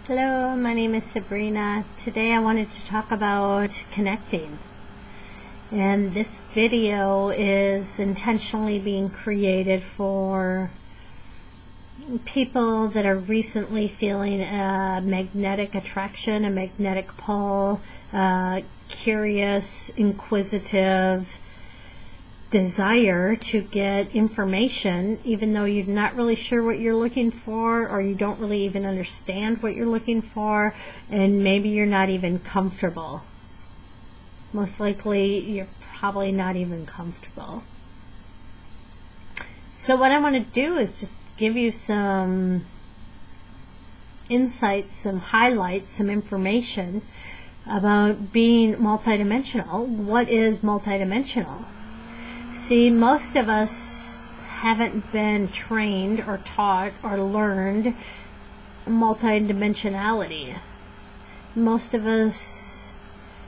Hello, my name is Sabrina. Today I wanted to talk about connecting. And this video is intentionally being created for people that are recently feeling a magnetic attraction, a magnetic pull, curious, inquisitive desire to get information, even though you're not really sure what you're looking for, or you don't really even understand what you're looking for, and maybe you're not even comfortable. Most likely you're probably not even comfortable. So what I want to do is just give you some insights, some highlights, some information about being multidimensional. What is multidimensional? See, most of us haven't been trained or taught or learned multidimensionality. Most of us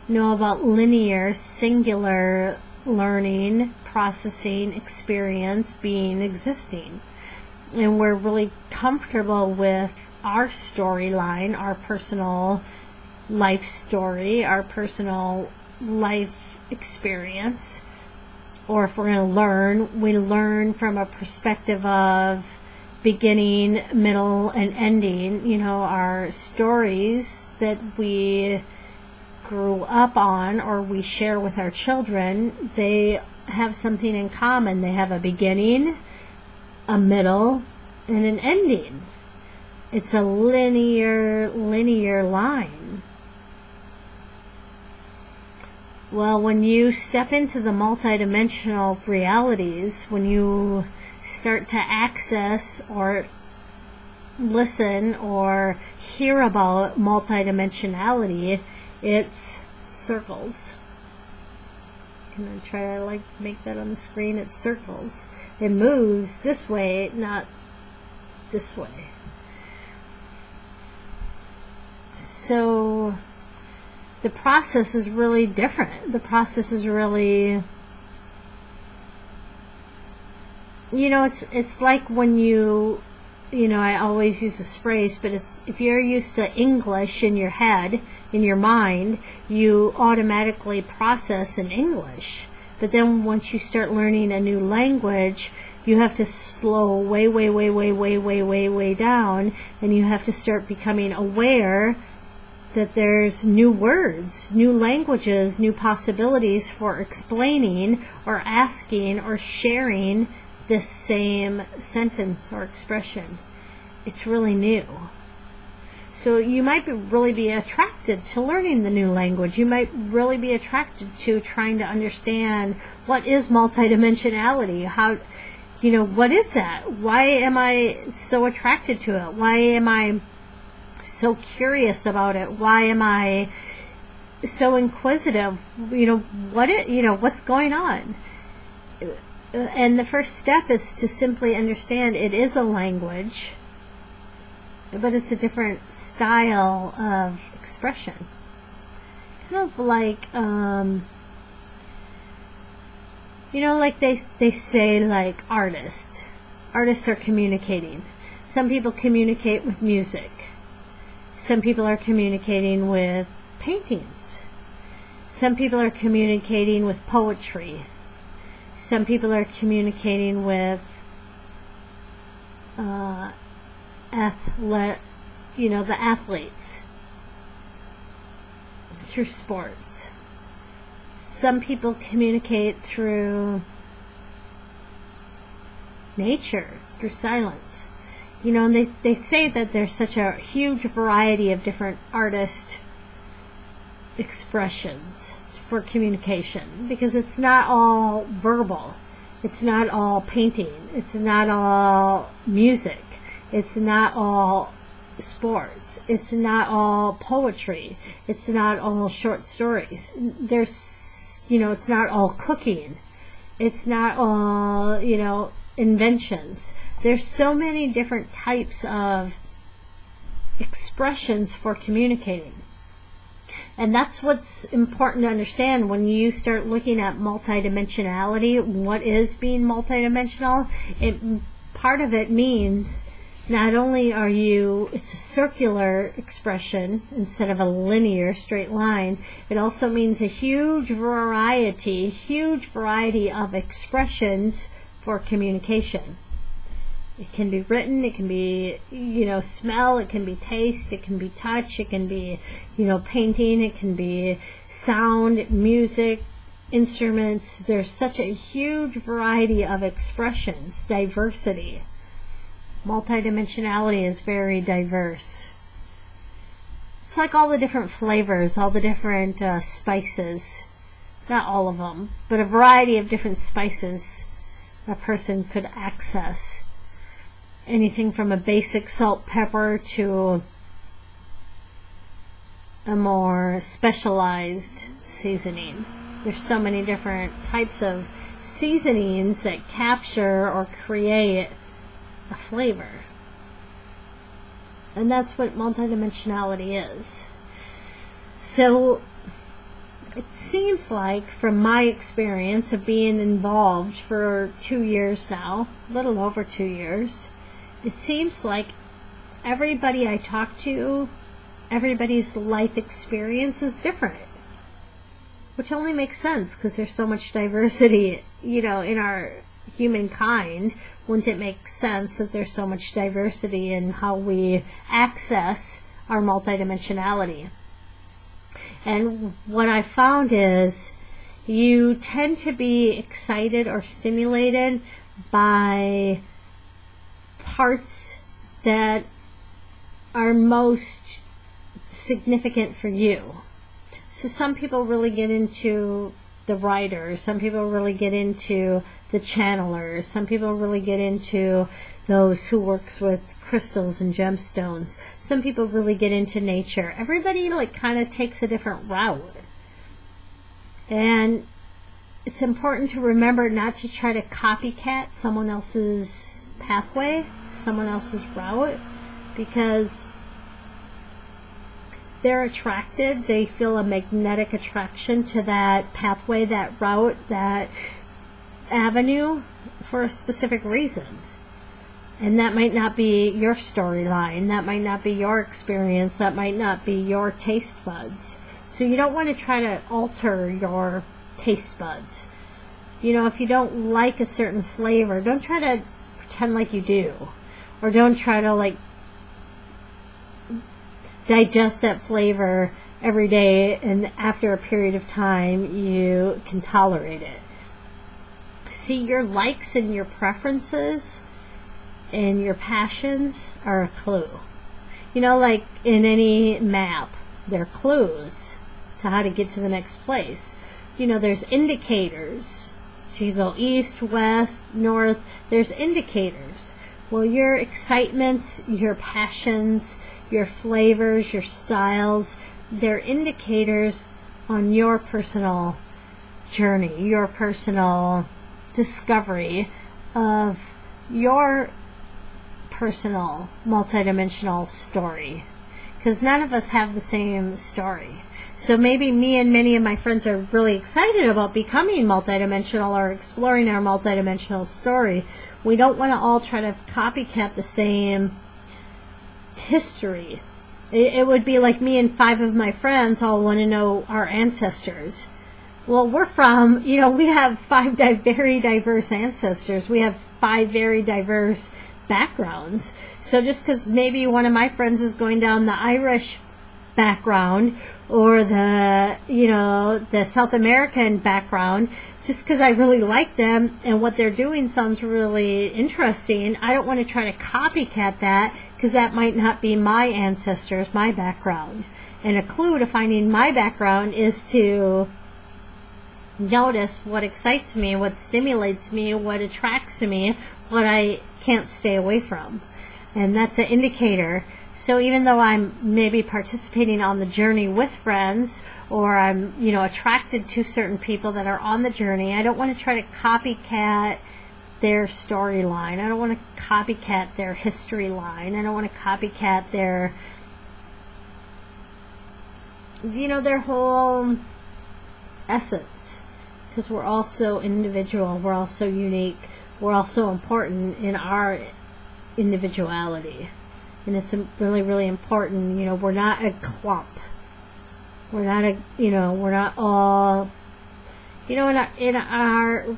know about linear, singular learning, processing, experience, being, existing. And we're really comfortable with our storyline, our personal life story, our personal life experience. Or if we're going to learn, we learn from a perspective of beginning, middle, and ending. You know, our stories that we grew up on or we share with our children, they have something in common. They have a beginning, a middle, and an ending. It's a linear line. Well, when you step into the multidimensional realities, when you start to access or listen or hear about multidimensionality, it's circles. Can I try to make that on the screen? It's circles. It moves this way, not this way. So the process is really different. The process is really, you know, it's like when you know, I always use this phrase, but it's, if you're used to English in your head, in your mind, you automatically process in English. But then once you start learning a new language, you have to slow way down, and you have to start becoming aware that there's new words, new languages, new possibilities for explaining or asking or sharing this same sentence or expression. It's really new. So you might really be attracted to learning the new language. You might really be attracted to trying to understand what is multidimensionality. How, you know, what is that? Why am I so attracted to it? Why am I so curious about it? Why am I so inquisitive? You know, what's going on? And the first step is to simply understand it is a language, but it's a different style of expression. Kind of like, you know, like they say, like artists are communicating. Some people communicate with music. Some people are communicating with paintings. Some people are communicating with poetry. Some people are communicating with the athletes through sports. Some people communicate through nature, through silence. You know, and they say that there's such a huge variety of different artist expressions for communication, because it's not all verbal, it's not all painting, it's not all music, it's not all sports, it's not all poetry, it's not all short stories. There's, you know, it's not all cooking, it's not all, you know, inventions. There's so many different types of expressions for communicating. And that's what's important to understand when you start looking at multidimensionality. What is being multidimensional? Part of it means not only are you, it's a circular expression instead of a linear straight line, it also means a huge variety of expressions for communication. It can be written, it can be, smell, it can be taste, it can be touch, it can be, painting, it can be sound, music, instruments. There's such a huge variety of expressions, diversity. Multidimensionality is very diverse. It's like all the different flavors, all the different spices. Not all of them, but a variety of different spices a person could access. Anything from a basic salt, pepper to a more specialized seasoning. There's so many different types of seasonings that capture or create a flavor. And that's what multidimensionality is. So it seems like, from my experience of being involved for 2 years now, a little over 2 years, it seems like everybody I talk to, everybody's life experience is different. Which only makes sense because there's so much diversity, in our humankind. Wouldn't it make sense that there's so much diversity in how we access our multidimensionality? And what I found is you tend to be excited or stimulated by parts that are most significant for you. So some people really get into the writers, some people really get into the channelers, some people really get into those who works with crystals and gemstones, some people really get into nature. Everybody kind of takes a different route. And it's important to remember not to try to copycat someone else's pathway, someone else's route, because they're attracted, they feel a magnetic attraction to that pathway, that route, that avenue for a specific reason. And that might not be your storyline, that might not be your experience, that might not be your taste buds. So you don't want to try to alter your taste buds. If you don't like a certain flavor, don't try to pretend like you do. Or don't try to digest that flavor every day and after a period of time you can tolerate it. See, your likes and your preferences and your passions are a clue. Like in any map, they're clues to how to get to the next place. There's indicators. So you go east, west, north, there's indicators. Well, your excitements, your passions, your flavors, your styles, they're indicators on your personal journey, your personal discovery of your personal multidimensional story. Because none of us have the same story. So maybe me and many of my friends are really excited about becoming multidimensional or exploring our multidimensional story. We don't want to all try to copycat the same history. It would be like me and 5 of my friends all want to know our ancestors. Well, we're from, we have 5 very diverse ancestors. We have 5 very diverse backgrounds. So just because maybe one of my friends is going down the Irish background or the South American background, just because I really like them and what they're doing sounds really interesting, I don't want to try to copycat that, because that might not be my ancestors, my background. And a clue to finding my background is to notice what excites me, what stimulates me, what attracts me, what I can't stay away from. And that's an indicator. So even though I'm maybe participating on the journey with friends, or I'm, attracted to certain people that are on the journey, I don't want to try to copycat their storyline. I don't want to copycat their history line. I don't want to copycat their, their whole essence. Because we're all so individual. We're all so unique. We're all so important in our individuality. And it's really, really important. You know, we're not a clump. We're not a, you know, we're not all, you know, in our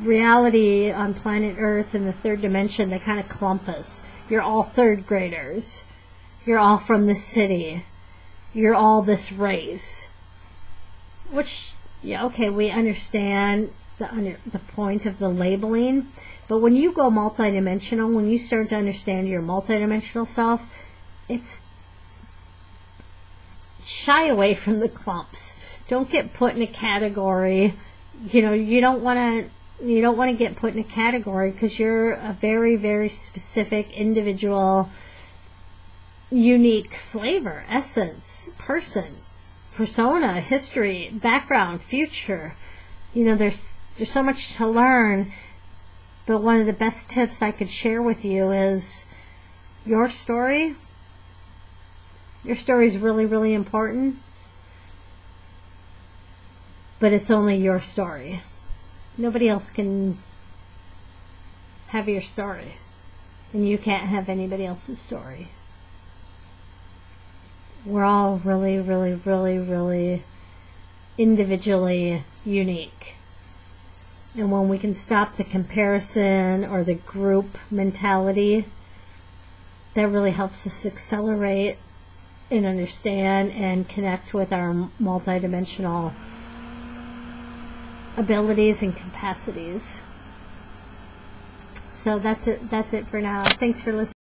reality on planet Earth in the third dimension, they kind of clump us. You're all third graders. You're all from this city. You're all this race. Which, yeah, okay, we understand the point of the labeling. But when you go multidimensional, when you start to understand your multidimensional self, it's shy away from the clumps. Don't get put in a category. You know, you don't want to get put in a category, because you're a very, very specific individual, unique flavor, essence, person, persona, history, background, future. You know, there's so much to learn. But one of the best tips I could share with you is your story. Your story is really, really important. But it's only your story. Nobody else can have your story. And you can't have anybody else's story. We're all really, really, really, really individually unique. And when we can stop the comparison or the group mentality, that really helps us accelerate and understand and connect with our multidimensional abilities and capacities. So that's it for now. Thanks for listening.